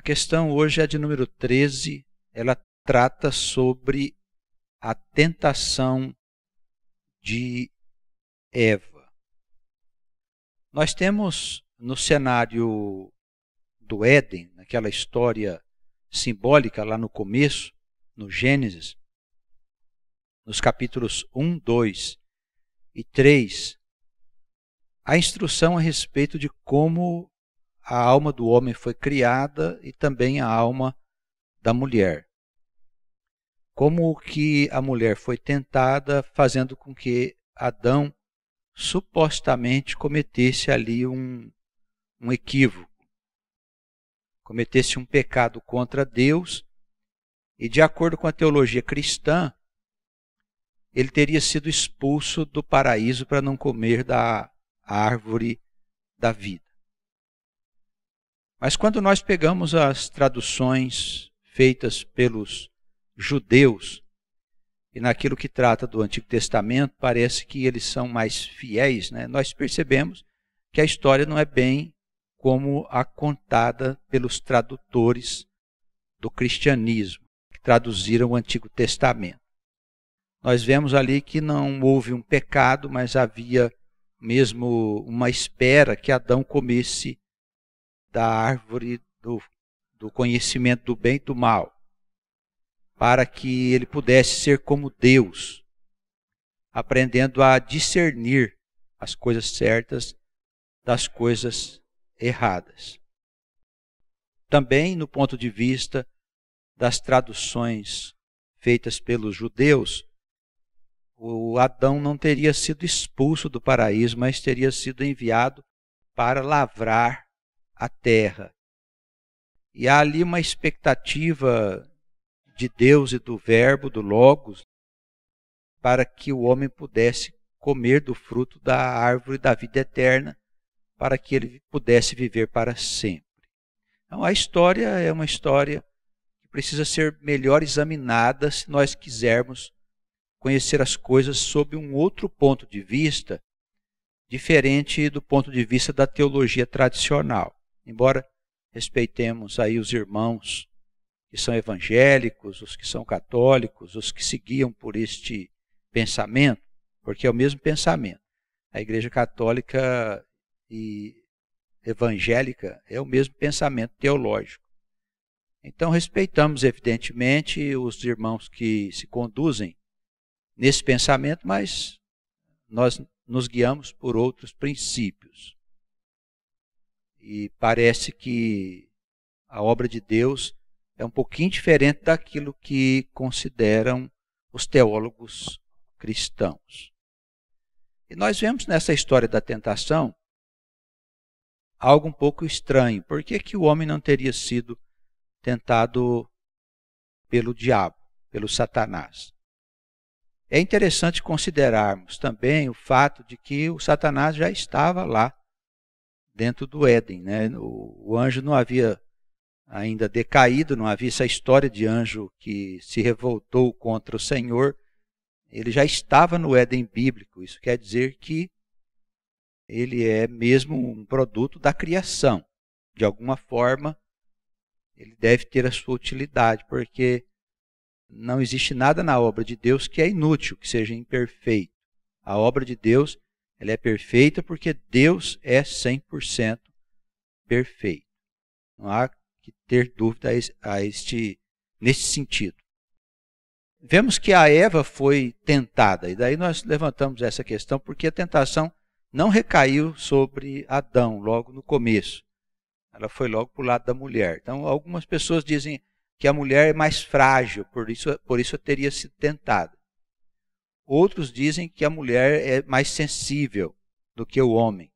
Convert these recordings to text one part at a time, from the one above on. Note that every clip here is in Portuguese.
A questão hoje é de número 13, ela trata sobre a tentação de Eva. Nós temos no cenário do Éden, naquela história simbólica lá no começo, no Gênesis, nos capítulos 1, 2 e 3, a instrução a respeito de como a alma do homem foi criada e também a alma da mulher. Como que a mulher foi tentada, fazendo com que Adão supostamente cometesse ali um equívoco, cometesse um pecado contra Deus, e de acordo com a teologia cristã, ele teria sido expulso do paraíso para não comer da árvore da vida. Mas quando nós pegamos as traduções feitas pelos judeus, e naquilo que trata do Antigo Testamento, parece que eles são mais fiéis, né? Nós percebemos que a história não é bem como a contada pelos tradutores do cristianismo, que traduziram o Antigo Testamento. Nós vemos ali que não houve um pecado, mas havia mesmo uma espera que Adão comesse da árvore do conhecimento do bem e do mal, para que ele pudesse ser como Deus, aprendendo a discernir as coisas certas das coisas erradas. Também, no ponto de vista das traduções feitas pelos judeus, o Adão não teria sido expulso do paraíso, mas teria sido enviado para lavrar a terra. E há ali uma expectativa de Deus e do Verbo, do Logos, para que o homem pudesse comer do fruto da árvore da vida eterna, para que ele pudesse viver para sempre. Então a história é uma história que precisa ser melhor examinada se nós quisermos conhecer as coisas sob um outro ponto de vista, diferente do ponto de vista da teologia tradicional. Embora respeitemos aí os irmãos que são evangélicos, os que são católicos, os que seguiam por este pensamento, porque é o mesmo pensamento. A Igreja Católica e evangélica é o mesmo pensamento teológico. Então respeitamos evidentemente os irmãos que se conduzem nesse pensamento, mas nós nos guiamos por outros princípios. E parece que a obra de Deus é um pouquinho diferente daquilo que consideram os teólogos cristãos. E nós vemos nessa história da tentação algo um pouco estranho. Por que que o homem não teria sido tentado pelo diabo, pelo Satanás? É interessante considerarmos também o fato de que o Satanás já estava lá dentro do Éden, né? O anjo não havia ainda decaído, não havia essa história de anjo que se revoltou contra o Senhor. Ele já estava no Éden bíblico. Isso quer dizer que ele é mesmo um produto da criação. De alguma forma, ele deve ter a sua utilidade, porque não existe nada na obra de Deus que é inútil, que seja imperfeito. A obra de Deus, ela é perfeita porque Deus é 100% perfeito. Não há que ter dúvida nesse sentido. Vemos que a Eva foi tentada, e daí nós levantamos essa questão, porque a tentação não recaiu sobre Adão logo no começo. Ela foi logo para o lado da mulher. Então, algumas pessoas dizem que a mulher é mais frágil, por isso teria sido tentada. Outros dizem que a mulher é mais sensível do que o homem,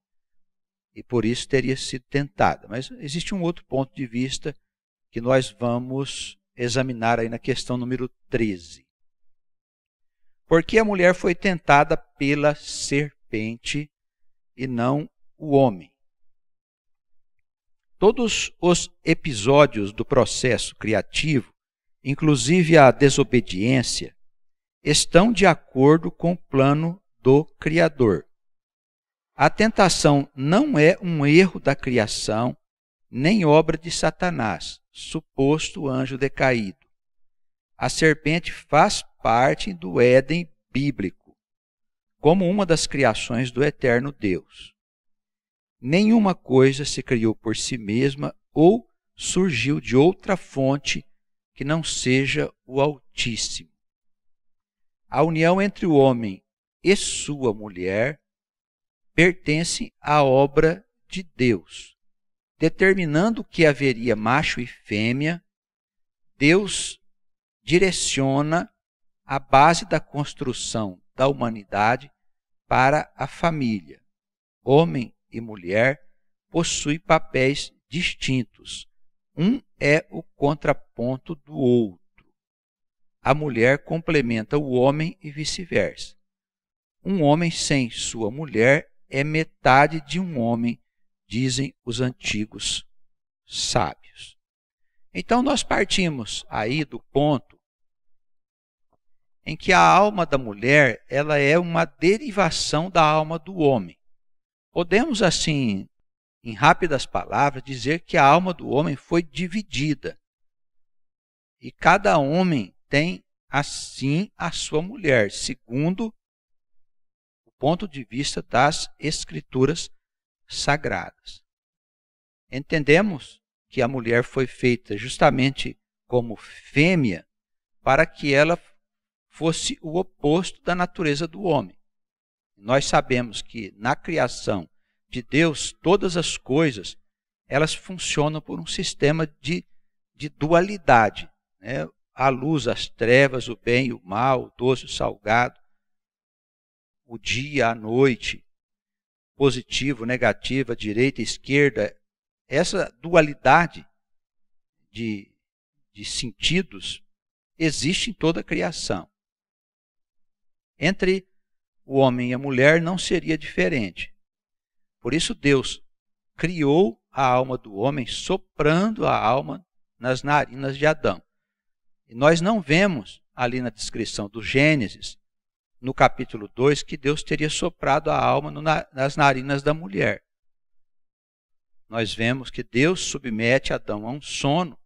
e por isso teria sido tentada. Mas existe um outro ponto de vista que nós vamos examinar aí na questão número 13. Por que a mulher foi tentada pela serpente e não o homem? Todos os episódios do processo criativo, inclusive a desobediência, estão de acordo com o plano do Criador. A tentação não é um erro da criação, nem obra de Satanás, suposto anjo decaído. A serpente faz parte do Éden bíblico, como uma das criações do eterno Deus. Nenhuma coisa se criou por si mesma ou surgiu de outra fonte que não seja o Altíssimo. A união entre o homem e sua mulher pertence à obra de Deus. Determinando que haveria macho e fêmea, Deus direciona a base da construção da humanidade para a família. Homem e mulher possuem papéis distintos. Um é o contraponto do outro. A mulher complementa o homem e vice-versa. Um homem sem sua mulher é metade de um homem, dizem os antigos sábios. Então nós partimos aí do ponto em que a alma da mulher, ela é uma derivação da alma do homem. Podemos assim, em rápidas palavras, dizer que a alma do homem foi dividida. E cada homem tem assim a sua mulher, segundo o ponto de vista das Escrituras sagradas. Entendemos que a mulher foi feita justamente como fêmea para que ela fosse o oposto da natureza do homem. Nós sabemos que na criação de Deus, todas as coisas, elas funcionam por um sistema de dualidade, né? A luz, as trevas, o bem e o mal, o doce e o salgado, o dia, a noite, positivo, negativo, a direita, a esquerda. Essa dualidade de sentidos existe em toda a criação. Entre o homem e a mulher não seria diferente. Por isso Deus criou a alma do homem soprando a alma nas narinas de Adão. E nós não vemos ali na descrição do Gênesis, no capítulo 2, que Deus teria soprado a alma nas narinas da mulher. Nós vemos que Deus submete Adão a um sono.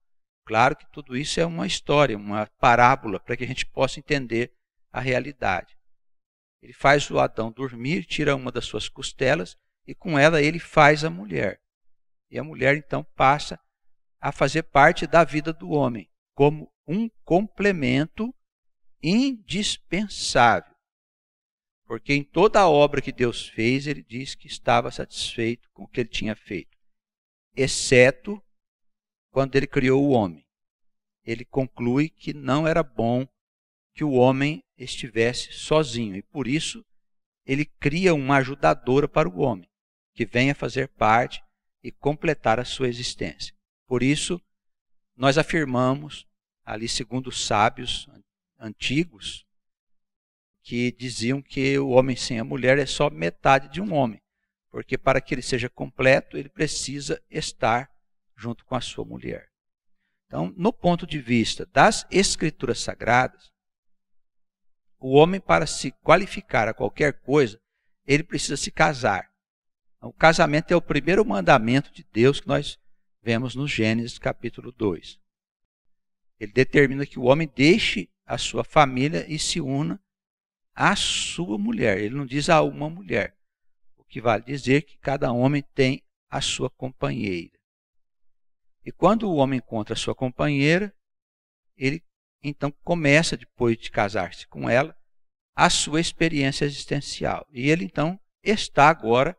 Claro que tudo isso é uma história, uma parábola, para que a gente possa entender a realidade. Ele faz o Adão dormir, tira uma das suas costelas e com ela ele faz a mulher. E a mulher então passa a fazer parte da vida do homem, como um complemento indispensável. Porque em toda a obra que Deus fez, ele diz que estava satisfeito com o que ele tinha feito, exceto quando ele criou o homem. Ele conclui que não era bom que o homem estivesse sozinho, e por isso ele cria uma ajudadora para o homem, que venha fazer parte e completar a sua existência. Por isso, nós afirmamos, ali segundo os sábios antigos, que diziam que o homem sem a mulher é só metade de um homem, porque para que ele seja completo, ele precisa estar junto com a sua mulher. Então, no ponto de vista das Escrituras Sagradas, o homem, para se qualificar a qualquer coisa, ele precisa se casar. O casamento é o primeiro mandamento de Deus que nós vemos no Gênesis capítulo 2. Ele determina que o homem deixe a sua família e se una à sua mulher. Ele não diz a uma mulher, o que vale dizer que cada homem tem a sua companheira. E quando o homem encontra a sua companheira, ele então começa, depois de casar-se com ela, a sua experiência existencial. E ele então está agora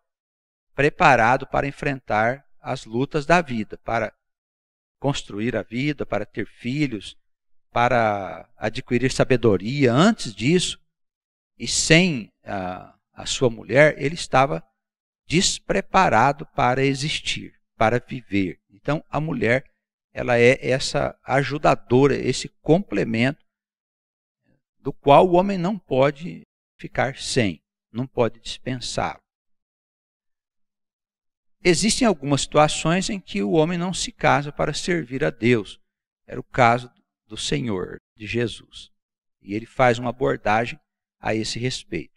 preparado para enfrentar as lutas da vida, para construir a vida, para ter filhos, para adquirir sabedoria. Antes disso, e sem a sua mulher, ele estava despreparado para existir, para viver. Então, a mulher, ela é essa ajudadora, esse complemento do qual o homem não pode ficar sem, não pode dispensá-lo. Existem algumas situações em que o homem não se casa para servir a Deus. Era o caso do Senhor, de Jesus. E ele faz uma abordagem a esse respeito.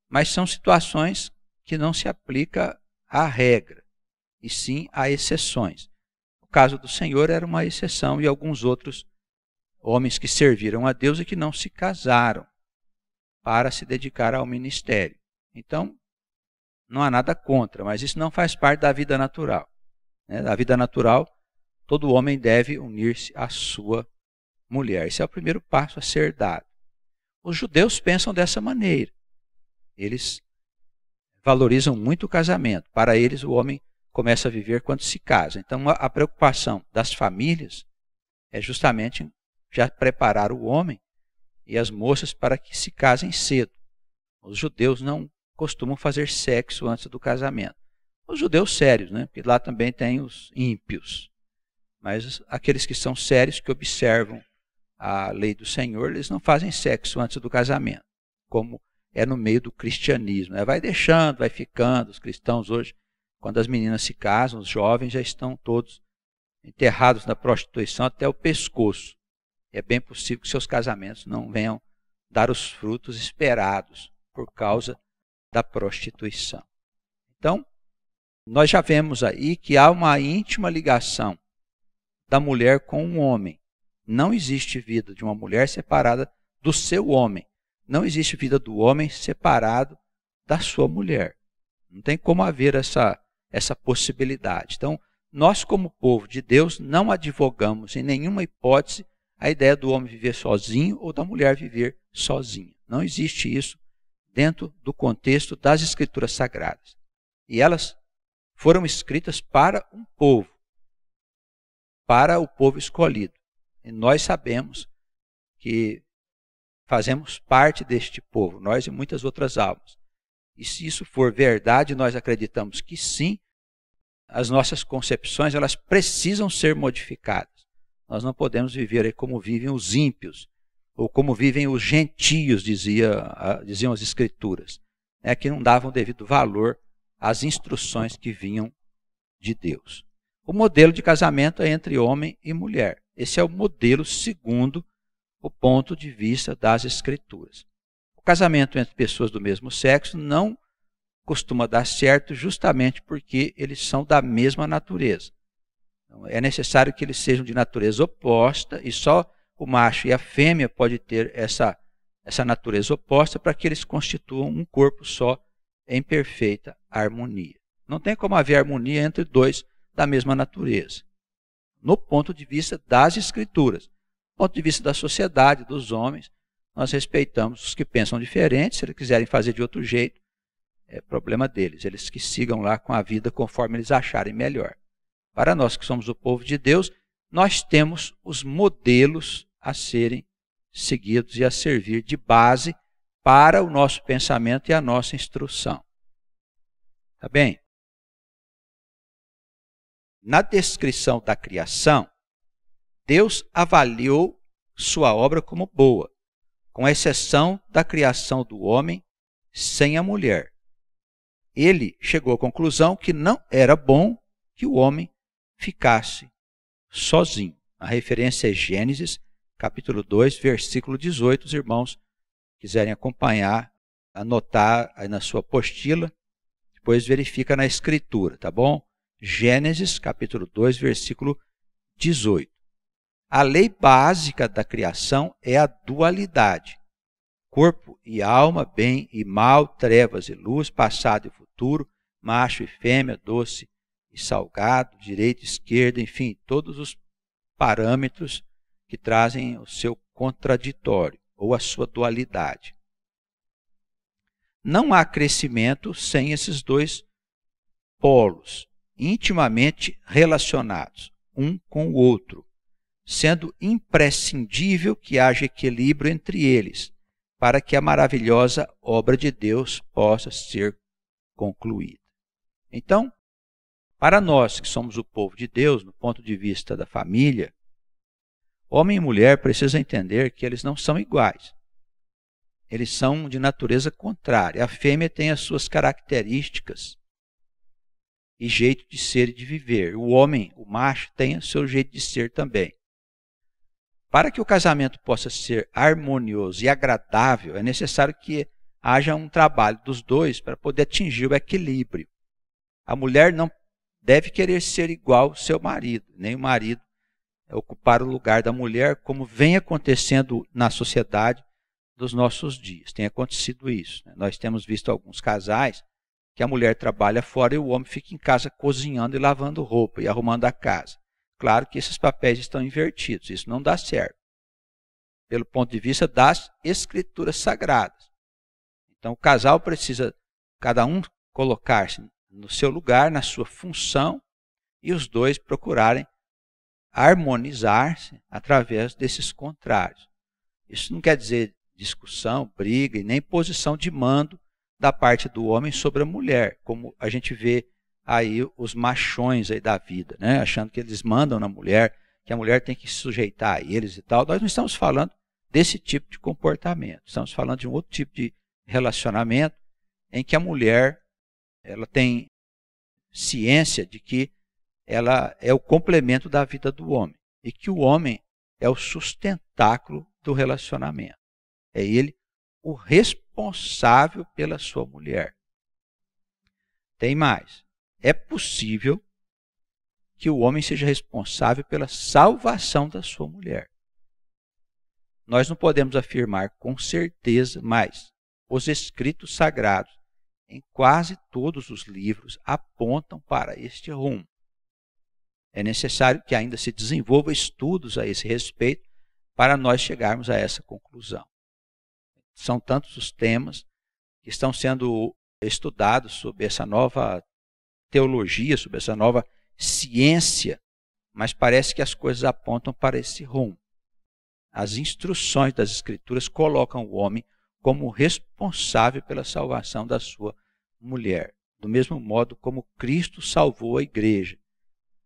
Mas são situações que não se aplica à regra, e sim a exceções. No caso do Senhor era uma exceção, e alguns outros homens que serviram a Deus e que não se casaram para se dedicar ao ministério. Então, não há nada contra, mas isso não faz parte da vida natural. Da vida natural, todo homem deve unir-se à sua mulher. Esse é o primeiro passo a ser dado. Os judeus pensam dessa maneira. Eles valorizam muito o casamento. Para eles, o homem começa a viver quando se casa. Então, a preocupação das famílias é justamente já preparar o homem e as moças para que se casem cedo. Os judeus não costumam fazer sexo antes do casamento. Os judeus sérios, porque lá também tem os ímpios. Mas aqueles que são sérios, que observam a lei do Senhor, eles não fazem sexo antes do casamento, como é no meio do cristianismo. Vai deixando, vai ficando. Os cristãos hoje, quando as meninas se casam, os jovens já estão todos enterrados na prostituição até o pescoço. É bem possível que seus casamentos não venham dar os frutos esperados por causa da prostituição. Então, nós já vemos aí que há uma íntima ligação da mulher com o homem. Não existe vida de uma mulher separada do seu homem. Não existe vida do homem separado da sua mulher. Não tem como haver essa possibilidade. Então, nós como povo de Deus não advogamos em nenhuma hipótese a ideia do homem viver sozinho ou da mulher viver sozinha. Não existe isso dentro do contexto das Escrituras Sagradas. E elas foram escritas para um povo, para o povo escolhido. E nós sabemos que fazemos parte deste povo, nós e muitas outras almas. E se isso for verdade, nós acreditamos que sim, as nossas concepções elas precisam ser modificadas. Nós não podemos viver aí como vivem os ímpios, ou como vivem os gentios, diziam as Escrituras, que não davam devido valor às instruções que vinham de Deus. O modelo de casamento é entre homem e mulher. Esse é o modelo segundo o ponto de vista das Escrituras. O casamento entre pessoas do mesmo sexo não costuma dar certo justamente porque eles são da mesma natureza. Então, é necessário que eles sejam de natureza oposta e só o macho e a fêmea podem ter essa natureza oposta para que eles constituam um corpo só em perfeita harmonia. Não tem como haver harmonia entre dois da mesma natureza. No ponto de vista das Escrituras, do ponto de vista da sociedade, dos homens, nós respeitamos os que pensam diferente. Se eles quiserem fazer de outro jeito, é problema deles. Eles que sigam lá com a vida conforme eles acharem melhor. Para nós que somos o povo de Deus, nós temos os modelos a serem seguidos e a servir de base para o nosso pensamento e a nossa instrução. Tá bem? Na descrição da criação, Deus avaliou sua obra como boa, com exceção da criação do homem sem a mulher. Ele chegou à conclusão que não era bom que o homem ficasse sozinho. A referência é Gênesis, capítulo 2, versículo 18. Os irmãos quiserem acompanhar, anotar aí na sua apostila, depois verifica na Escritura, tá bom? Gênesis, capítulo 2, versículo 18. A lei básica da criação é a dualidade. Corpo e alma, bem e mal, trevas e luz, passado e futuro, macho e fêmea, doce e salgado, direita e esquerda, enfim, todos os parâmetros que trazem o seu contraditório ou a sua dualidade. Não há crescimento sem esses dois polos, intimamente relacionados, um com o outro, sendo imprescindível que haja equilíbrio entre eles, para que a maravilhosa obra de Deus possa ser concluída. Então, para nós que somos o povo de Deus, no ponto de vista da família, homem e mulher precisam entender que eles não são iguais. Eles são de natureza contrária. A fêmea tem as suas características e jeito de ser e de viver. O homem, o macho, tem o seu jeito de ser também. Para que o casamento possa ser harmonioso e agradável, é necessário que haja um trabalho dos dois para poder atingir o equilíbrio. A mulher não deve querer ser igual ao seu marido, nem o marido ocupar o lugar da mulher, como vem acontecendo na sociedade dos nossos dias. Tem acontecido isso, né? Nós temos visto alguns casais que a mulher trabalha fora e o homem fica em casa cozinhando e lavando roupa e arrumando a casa. Claro que esses papéis estão invertidos, isso não dá certo, pelo ponto de vista das escrituras sagradas. Então o casal precisa, cada um, colocar-se no seu lugar, na sua função, e os dois procurarem harmonizar-se através desses contrários. Isso não quer dizer discussão, briga e nem posição de mando da parte do homem sobre a mulher, como a gente vê aí os machões aí da vida, né? Achando que eles mandam na mulher, que a mulher tem que se sujeitar a eles e tal. Nós não estamos falando desse tipo de comportamento, estamos falando de um outro tipo de relacionamento em que a mulher ela tem ciência de que ela é o complemento da vida do homem e que o homem é o sustentáculo do relacionamento. É ele o responsável pela sua mulher. Tem mais. É possível que o homem seja responsável pela salvação da sua mulher. Nós não podemos afirmar com certeza, mas os escritos sagrados, em quase todos os livros, apontam para este rumo. É necessário que ainda se desenvolva estudos a esse respeito para nós chegarmos a essa conclusão. São tantos os temas que estão sendo estudados sobre essa nova teologia, sobre essa nova ciência, mas parece que as coisas apontam para esse rumo. As instruções das Escrituras colocam o homem como responsável pela salvação da sua mulher, do mesmo modo como Cristo salvou a igreja,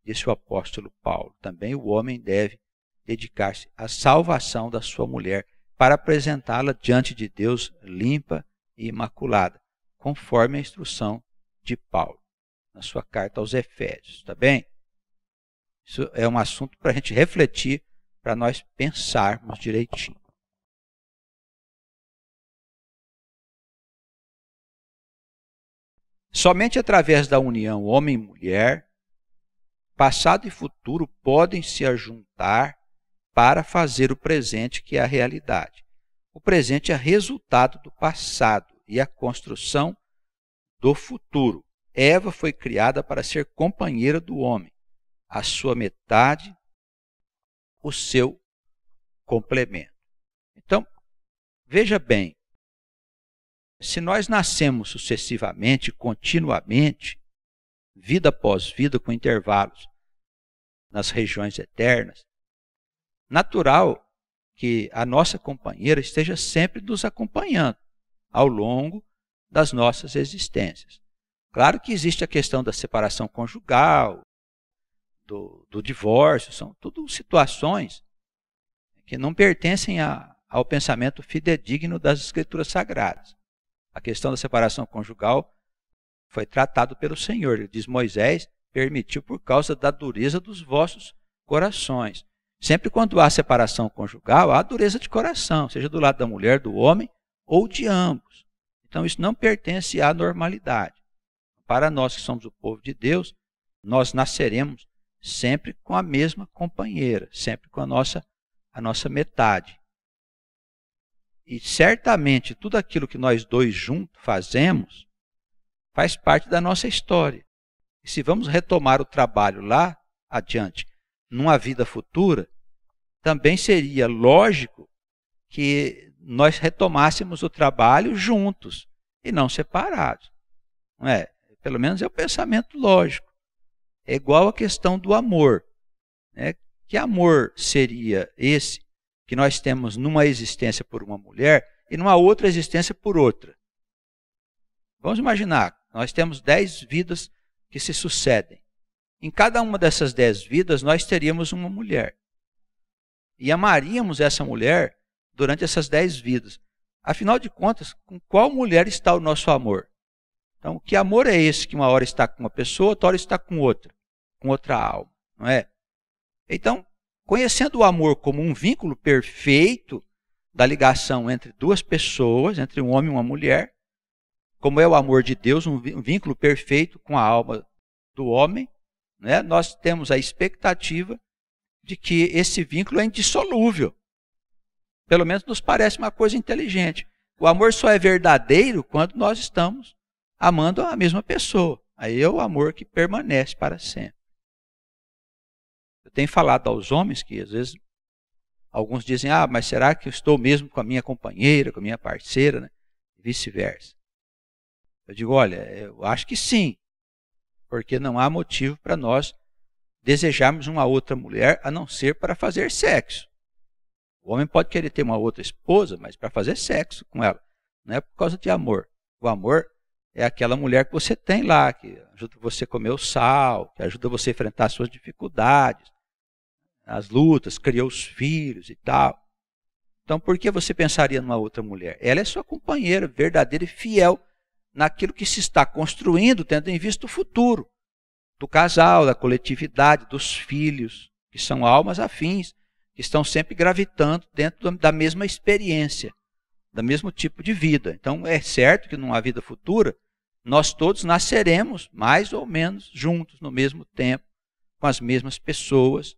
disse o apóstolo Paulo. Também o homem deve dedicar-se à salvação da sua mulher para apresentá-la diante de Deus limpa e imaculada, conforme a instrução de Paulo na sua carta aos Efésios. Está bem? Isso é um assunto para a gente refletir, para nós pensarmos direitinho. Somente através da união homem e mulher, passado e futuro podem se ajuntar para fazer o presente, que é a realidade. O presente é resultado do passado e a construção do futuro. Eva foi criada para ser companheira do homem, a sua metade, o seu complemento. Então, veja bem, se nós nascemos sucessivamente, continuamente, vida após vida, com intervalos nas regiões eternas, natural que a nossa companheira esteja sempre nos acompanhando ao longo das nossas existências. Claro que existe a questão da separação conjugal, do divórcio, são tudo situações que não pertencem ao pensamento fidedigno das Escrituras Sagradas. A questão da separação conjugal foi tratado pelo Senhor. Ele diz: Moisés permitiu por causa da dureza dos vossos corações. Sempre quando há separação conjugal, há dureza de coração, seja do lado da mulher, do homem ou de ambos. Então isso não pertence à normalidade. Para nós que somos o povo de Deus, nós nasceremos sempre com a mesma companheira, sempre com a nossa metade. E certamente tudo aquilo que nós dois juntos fazemos faz parte da nossa história. E se vamos retomar o trabalho lá adiante, numa vida futura, também seria lógico que nós retomássemos o trabalho juntos e não separados. Não é? Pelo menos é o pensamento lógico. É igual a questão do amor, né? Que amor seria esse que nós temos numa existência por uma mulher e numa outra existência por outra? Vamos imaginar, nós temos 10 vidas que se sucedem. Em cada uma dessas 10 vidas, nós teríamos uma mulher. E amaríamos essa mulher durante essas 10 vidas. Afinal de contas, com qual mulher está o nosso amor? Então, que amor é esse que uma hora está com uma pessoa, outra hora está com outra alma, não é? Então, conhecendo o amor como um vínculo perfeito da ligação entre duas pessoas, entre um homem e uma mulher, como é o amor de Deus, um vínculo perfeito com a alma do homem, né, nós temos a expectativa de que esse vínculo é indissolúvel. Pelo menos nos parece uma coisa inteligente. O amor só é verdadeiro quando nós estamos amando a mesma pessoa. Aí é o amor que permanece para sempre. Eu tenho falado aos homens que às vezes alguns dizem, mas será que eu estou mesmo com a minha companheira, com a minha parceira, né? E vice-versa. Eu digo, olha, eu acho que sim, porque não há motivo para nós desejarmos uma outra mulher a não ser para fazer sexo. O homem pode querer ter uma outra esposa, mas para fazer sexo com ela. Não é por causa de amor. O amor é aquela mulher que você tem lá, que ajuda você a comer o sal, que ajuda você a enfrentar as suas dificuldades, as lutas, criou os filhos e tal. Então, por que você pensaria numa outra mulher? Ela é sua companheira verdadeira e fiel naquilo que se está construindo, tendo em vista o futuro do casal, da coletividade, dos filhos, que são almas afins, que estão sempre gravitando dentro da mesma experiência, do mesmo tipo de vida. Então, é certo que numa vida futura, nós todos nasceremos mais ou menos juntos, no mesmo tempo, com as mesmas pessoas,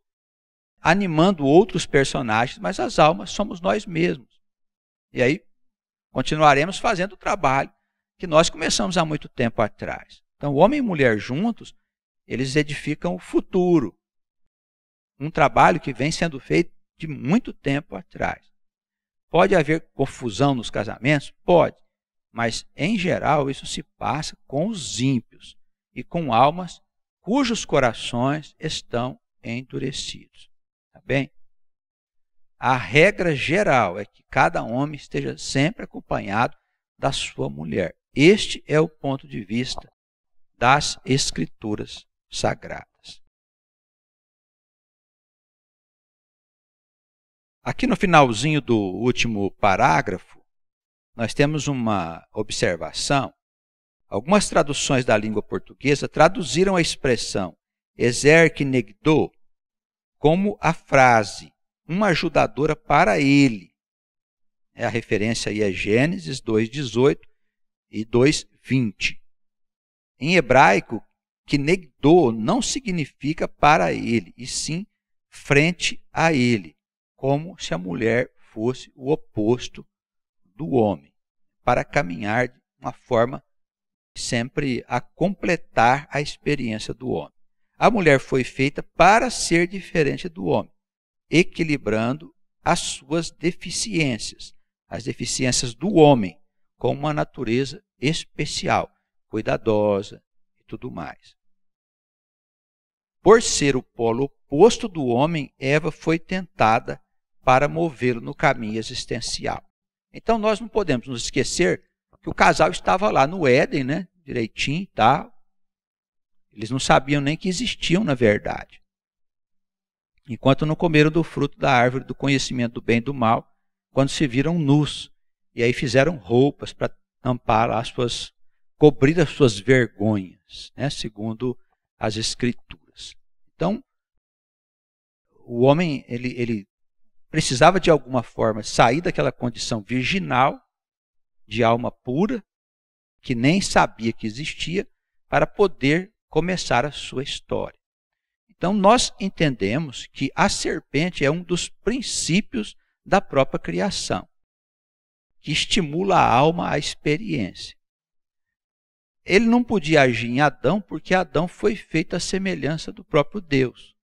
animando outros personagens, mas as almas somos nós mesmos. E aí, continuaremos fazendo o trabalho que nós começamos há muito tempo atrás. Então, homem e mulher juntos, eles edificam o futuro. Um trabalho que vem sendo feito de muito tempo atrás. Pode haver confusão nos casamentos? Pode. Mas, em geral, isso se passa com os ímpios e com almas cujos corações estão endurecidos. Tá bem? A regra geral é que cada homem esteja sempre acompanhado da sua mulher. Este é o ponto de vista das Escrituras Sagradas. Aqui no finalzinho do último parágrafo, nós temos uma observação. Algumas traduções da língua portuguesa traduziram a expressão exerque negdo como a frase, uma ajudadora para ele. A referência aí é Gênesis 2:18 e 2:20. Em hebraico, que negdo não significa para ele, e sim frente a ele, como se a mulher fosse o oposto do homem, para caminhar de uma forma sempre a completar a experiência do homem. A mulher foi feita para ser diferente do homem, equilibrando as suas deficiências, as deficiências do homem, com uma natureza especial, cuidadosa e tudo mais. Por ser o polo oposto do homem, Eva foi tentada para movê-lo no caminho existencial. Então nós não podemos nos esquecer que o casal estava lá no Éden, né, direitinho e tal. Eles não sabiam nem que existiam na verdade. Enquanto não comeram do fruto da árvore do conhecimento do bem e do mal, quando se viram nus. E aí fizeram roupas para tampar cobrir as suas vergonhas, né, segundo as Escrituras. Então, o homem ele precisava de alguma forma sair daquela condição virginal, de alma pura, que nem sabia que existia, para poder começar a sua história. Então, nós entendemos que a serpente é um dos princípios da própria criação, que estimula a alma à experiência. Ele não podia agir em Adão, porque Adão foi feito à semelhança do próprio Deus.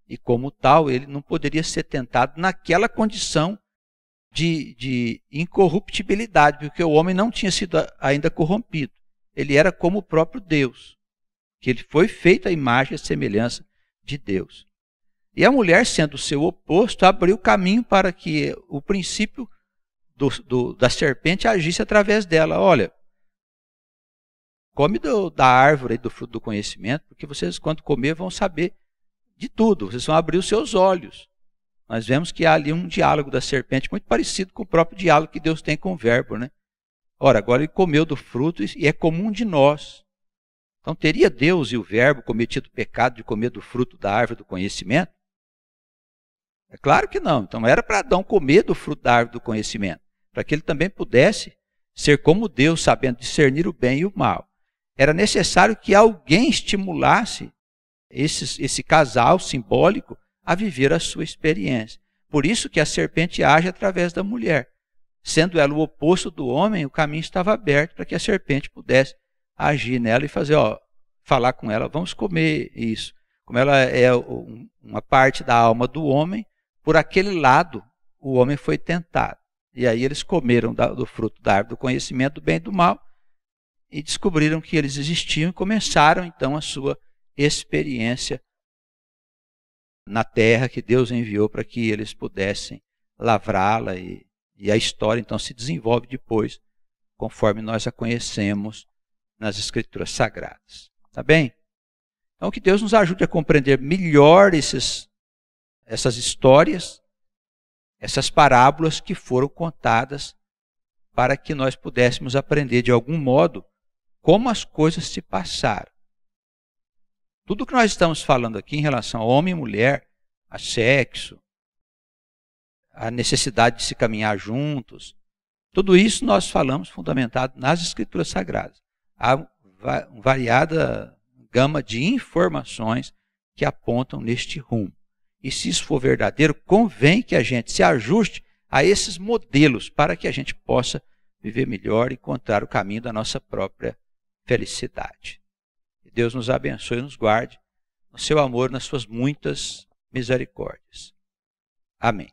E como tal, ele não poderia ser tentado naquela condição de incorruptibilidade, porque o homem não tinha sido ainda corrompido. Ele era como o próprio Deus, que ele foi feito à imagem e à semelhança de Deus. E a mulher, sendo o seu oposto, abriu caminho para que o princípio da serpente agisse através dela. Olha, come da árvore e do fruto do conhecimento, porque vocês, quando comer, vão saber de tudo. Vocês vão abrir os seus olhos. Nós vemos que há ali um diálogo da serpente muito parecido com o próprio diálogo que Deus tem com o verbo, né? Ora, agora ele comeu do fruto e é comum de nós. Então, teria Deus e o verbo cometido o pecado de comer do fruto da árvore do conhecimento? É claro que não. Então, era para Adão comer do fruto da árvore do conhecimento, para que ele também pudesse ser como Deus, sabendo discernir o bem e o mal. era necessário que alguém estimulasse esse casal simbólico a viver a sua experiência. Por isso que a serpente age através da mulher. Sendo ela o oposto do homem, o caminho estava aberto para que a serpente pudesse agir nela e falar com ela, vamos comer isso. Como ela é uma parte da alma do homem, por aquele lado o homem foi tentado. E aí eles comeram do fruto da árvore do conhecimento do bem e do mal e descobriram que eles existiam e começaram então a sua experiência na terra que Deus enviou para que eles pudessem lavrá-la e a história então se desenvolve depois, conforme nós a conhecemos nas Escrituras Sagradas. Tá bem? Então que Deus nos ajude a compreender melhor essas histórias, essas parábolas que foram contadas para que nós pudéssemos aprender de algum modo como as coisas se passaram. Tudo que nós estamos falando aqui em relação a homem e mulher, a sexo, a necessidade de se caminhar juntos, tudo isso nós falamos fundamentado nas Escrituras Sagradas. Há uma variada gama de informações que apontam neste rumo. E se isso for verdadeiro, convém que a gente se ajuste a esses modelos para que a gente possa viver melhor e encontrar o caminho da nossa própria felicidade. Que Deus nos abençoe e nos guarde no seu amor, nas suas muitas misericórdias. Amém.